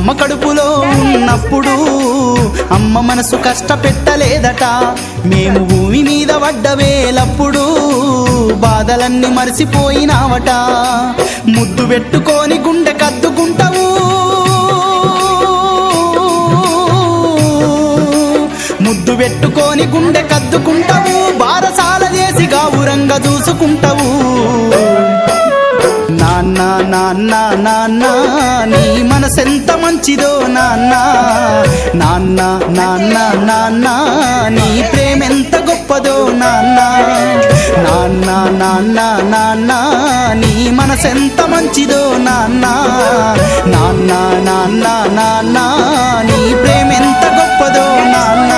అమ్మ కడుపులో ఉన్నప్పుడు అమ్మ మనసు కష్టపెట్టలేదట మేము భూమి మీద పడ్డవేలప్పుడు బాధలన్నీ మరిసిపోయినావట ముద్దు పెట్టుకొని గుండె కద్దుకుంటావు ముద్దు పెట్టుకొని గుండె కద్దుకుంటావు బారసాల చేసి గావురంగా చూసుకుంటావు నాన్న నాన్న నాన్న నీ మనసెంత మంచిదో నాన్న నాన్న నాన్న నాన్న నీ ప్రేమెంత గొప్పదో నాన్న నాన్న నాన్న నాన్న నీ మనసెంత మంచిదో నాన్న నాన్న నాన్న నాన్న నీ ప్రేమెంత గొప్పదో నాన్న